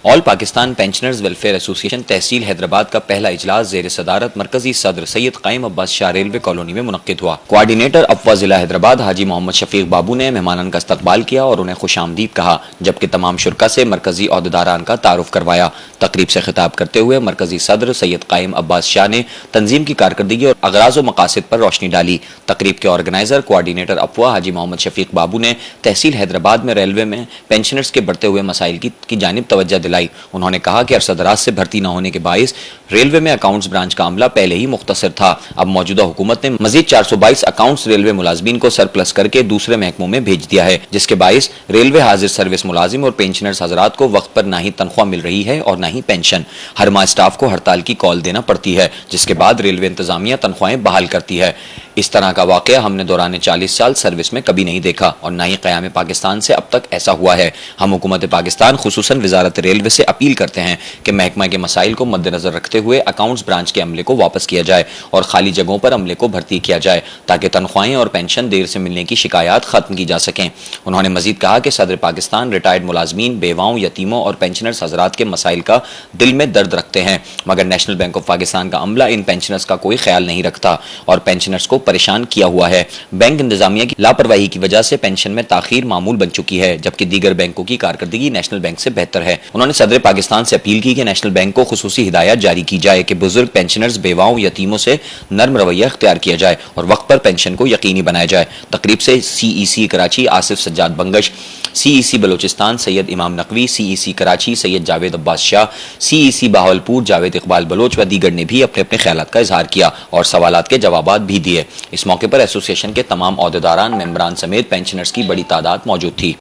آل Pakistan pensioners welfare ایسوسی تحصیل حیدرآباد کا پہلا اجلاس زیر صدارت مرکزی صدر سید قائم عباس شاہ ریلوے کالونی میں منعقد ہوا۔ کوارڈینیٹر افواہ ضلع حیدرآباد حاجی محمد شفیق بابو نے مہمانان کا استقبال کیا اور انہیں خوش آمدید کہا، جبکہ تمام شرکا سے مرکزی عہدیداران کا تعارف کروایا۔ تقریب سے خطاب کرتے ہوئے مرکزی صدر سید قائم عباس شاہ نے تنظیم کی کارکردگی اور اغراض و مقاصد پر روشنی ڈالی۔ تقریب کے آرگنائزر کوارڈینیٹر افواہ حاجی محمد شفیق بابو نے تحصیل حیدرآباد میں ریلوے میں پینشنرز کے بڑھتے ہوئے مسائل کی جانب توجہ دلائی۔ انہوں نے کہا کہ عرصہ دراز سے بھرتی نہ ہونے کے باعث ریلوے میں اکاؤنٹس برانچ کا عملہ پہلے ہی مختصر تھا۔ اب موجودہ حکومت نے مزید 422 اکاؤنٹس ریلوے ملازمین کو سرپلس کر کے دوسرے محکموں میں بھیج دیا ہے، جس کے باعث ریلوے حاضر سروس ملازم اور پینشنرز حضرات کو وقت پر نہ ہی تنخواہ مل رہی ہے اور نہ ہی پینشن۔ ہر ماہ اسٹاف کو ہڑتال کی کال دینا پڑتی ہے، جس کے بعد ریلوے انتظامیہ تنخواہیں بحال کرتی ہے۔ اس طرح کا واقعہ ہم نے دوران 40 سال سروس میں کبھی نہیں دیکھا اور نہ ہی قیام پاکستان سے اب تک ایسا ہوا ہے۔ ہم حکومت پاکستان خصوصاً وزارت ریلوے سے اپیل کرتے ہیں کہ محکمہ کے مسائل کو مد نظر رکھتے ہوئے اکاؤنٹس برانچ کے عملے کو واپس کیا جائے اور خالی جگہوں پر عملے کو بھرتی کیا جائے تاکہ تنخواہیں اور پینشن دیر سے ملنے کی شکایات ختم کی جا سکیں۔ انہوں نے مزید کہا کہ صدر پاکستان ریٹائرڈ ملازمین، بیواؤں، یتیموں اور پینشنرز حضرات کے مسائل کا دل میں درد رکھتے ہیں، مگر نیشنل بینک آف پاکستان کا عملہ ان پینشنرز کا کوئی خیال نہیں رکھتا اور پینشنرز کو پریشان کیا ہوا ہے۔ بینک انتظامیہ کی لاپرواہی کی وجہ سے پینشن میں تاخیر معمول بن چکی ہے، جبکہ دیگر بینکوں کی کارکردگی نیشنل بینک سے بہتر ہے۔ انہوں نے صدر پاکستان سے اپیل کی کہ نیشنل بینک کو خصوصی ہدایات جاری کی جائے کہ بزرگ پینشنرز، بیواؤں، یتیموں سے نرم رویہ اختیار کیا جائے اور وقت پر پینشن کو یقینی بنایا جائے۔ تقریب سے CEC کراچی آصف سجاد بنگش، CEC بلوچستان سید امام نقوی، CEC کراچی سید جاوید عباس شاہ، CEC بہاولپور جاوید اقبال بلوچ و دیگر نے بھی اپنے اپنے خیالات کا اظہار کیا اور سوالات کے جوابات بھی دیے۔ اس موقع پر ایسوسی کے تمام عہدیداران، ممبران سمیت پینشنرز کی بڑی تعداد موجود تھی۔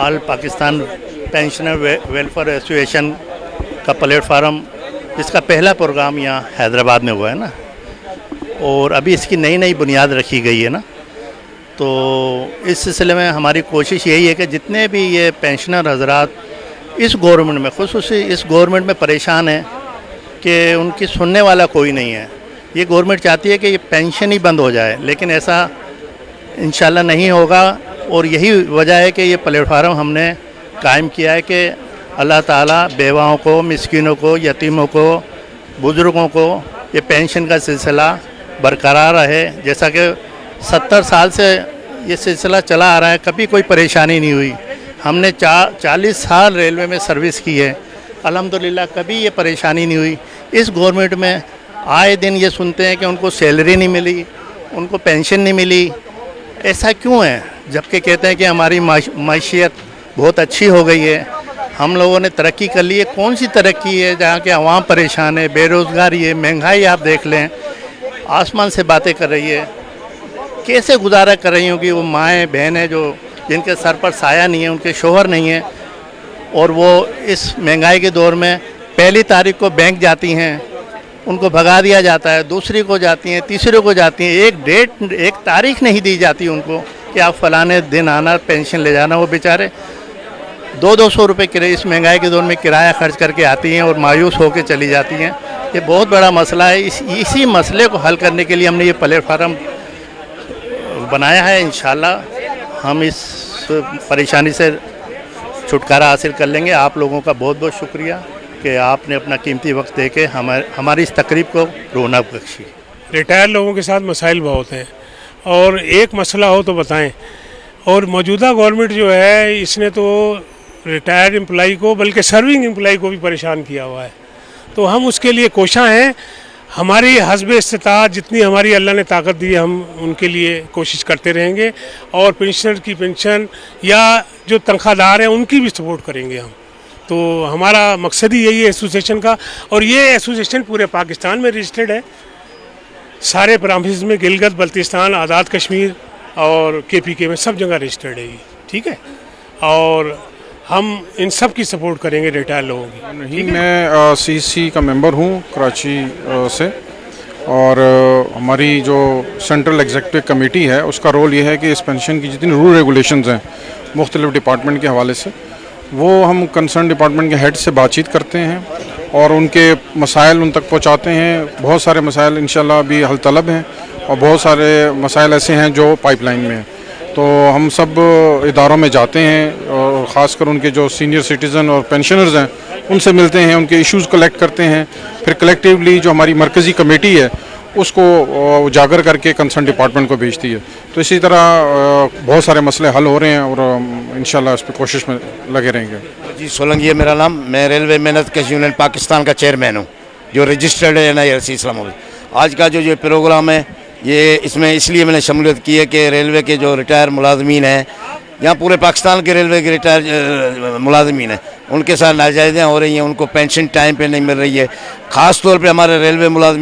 آل پاکستان پینشنر ویلفیئر ایسوسی کا پلیٹ فارم، جس کا پہلا پروگرام یہاں حیدرآباد میں ہوا ہے نا، اور ابھی اس کی نئی بنیاد رکھی گئی ہے نا، تو اس سلسلے میں ہماری کوشش یہی ہے کہ جتنے بھی یہ پینشنر حضرات اس گورنمنٹ میں، خصوصی اس گورنمنٹ میں پریشان ہیں کہ ان کی سننے والا کوئی نہیں ہے۔ یہ گورنمنٹ چاہتی ہے کہ یہ پینشن ہی بند ہو جائے، لیکن ایسا انشاءاللہ نہیں ہوگا، اور یہی وجہ ہے کہ یہ پلیٹ فارم ہم نے قائم کیا ہے کہ اللہ تعالیٰ بیواؤں کو، مسکینوں کو، یتیموں کو، بزرگوں کو یہ پینشن کا سلسلہ برقرار رہے۔ جیسا کہ 70 سال سے یہ سلسلہ چلا آ رہا ہے، کبھی کوئی پریشانی نہیں ہوئی۔ ہم نے 40 سال ریلوے میں سروس کی ہے، الحمدللہ کبھی یہ پریشانی نہیں ہوئی۔ اس گورنمنٹ میں آئے دن یہ سنتے ہیں کہ ان کو سیلری نہیں ملی، ان کو پینشن نہیں ملی۔ ایسا کیوں ہے؟ جبکہ کہتے ہیں کہ ہماری معیشت بہت اچھی ہو گئی ہے، ہم لوگوں نے ترقی کر لی ہے۔ کون سی ترقی ہے جہاں کہ عوام پریشان ہے، بے روزگاری ہے، مہنگائی آپ دیکھ لیں، آسمان سے باتیں کر رہی ہے۔ کیسے گزارا کر رہی ہوں کہ وہ مائیں بہنیں جو جن کے سر پر سایہ نہیں ہے، ان کے شوہر نہیں ہیں، اور وہ اس مہنگائی کے دور میں پہلی تاریخ کو بینک جاتی ہیں، ان کو بھگا دیا جاتا ہے، دوسری کو جاتی ہیں، تیسرے کو جاتی ہیں، ایک تاریخ نہیں دی جاتی ان کو کہ آپ فلانے دن آنا پینشن لے جانا۔ وہ بیچارے 200 روپے کرایہ اس مہنگائی کے دور میں کرایہ خرچ کر کے آتی ہیں اور مایوس ہو کے چلی جاتی ہیں۔ یہ بہت بڑا مسئلہ ہے۔ اسی مسئلے کو حل کرنے کے لیے ہم نے یہ پلیٹ فارم بنایا ہے۔ انشاءاللہ ہم اس پریشانی سے چھٹکارا حاصل کر لیں گے۔ آپ لوگوں کا بہت بہت شکریہ کہ آپ نے اپنا قیمتی وقت دے کے ہماری اس تقریب کو رونق بخشی۔ ریٹائر لوگوں کے ساتھ مسائل بہت ہیں، اور ایک مسئلہ ہو تو بتائیں۔ اور موجودہ گورنمنٹ جو ہے، اس نے تو ریٹائر امپلائی کو بلکہ سرونگ امپلائی کو بھی پریشان کیا ہوا ہے، تو ہم اس کے لیے کوشاں ہیں۔ ہماری حسب استطاعت جتنی ہماری اللہ نے طاقت دی ہے، ہم ان کے لیے کوشش کرتے رہیں گے، اور پینشنر کی پینشن یا جو تنخواہ دار ہیں ان کی بھی سپورٹ کریں گے ہم۔ تو ہمارا مقصد ہی یہی ہے ایسوسیشن کا، اور یہ ایسوسیشن پورے پاکستان میں رجسٹرڈ ہے، سارے پرامسز میں، گلگت بلتستان، آزاد کشمیر اور KPK میں سب جگہ رجسٹرڈ ہے یہ، ٹھیک ہے، اور ہم ان سب کی سپورٹ کریں گے ریٹائر لوگوں کی۔ نہیں، میں CEC کا ممبر ہوں کراچی سے، اور ہماری جو سینٹرل ایگزیکٹو کمیٹی ہے اس کا رول یہ ہے کہ اس پینشن کی جتنی رول ریگولیشنز ہیں مختلف ڈپارٹمنٹ کے حوالے سے، وہ ہم کنسرن ڈپارٹمنٹ کے ہیڈ سے بات چیت کرتے ہیں اور ان کے مسائل ان تک پہنچاتے ہیں۔ بہت سارے مسائل انشاءاللہ ابھی حل طلب ہیں، اور بہت سارے مسائل ایسے ہیں جو پائپ لائن میں ہیں، تو ہم سب اداروں میں جاتے ہیں، اور خاص کر ان کے جو سینئر سٹیزن اور پینشنرز ہیں ان سے ملتے ہیں, ان کے ایشوز کلیکٹ کرتے ہیں, پھر کلیکٹیولی جو ہماری مرکزی کمیٹی ہے اس کو اجاگر کر کے کنسرن ڈپارٹمنٹ کو بھیجتی ہے. تو اسی طرح بہت سارے مسئلے حل ہو رہے ہیں اور انشاءاللہ اس پہ کوشش میں لگے رہیں گے. جی سولنگی ہے میرا نام, میں ریلوے محنت کش یونین پاکستان کا چیئرمین ہوں جو رجسٹرڈ ہے NIRC اسلام آباد. آج کا جو پروگرام ہے یہ اس میں اس لیے میں نے شمولیت کی ہے کہ ریلوے کے جو ریٹائر ملازمین ہیں, یہاں پورے پاکستان کے ریلوے کے ریٹائر ملازمین ہیں, ان کے ساتھ ناجائزیاں ہو رہی ہیں, ان کو پینشن ٹائم پہ نہیں مل رہی ہے. خاص طور پہ ہمارے ریلوے ملازمین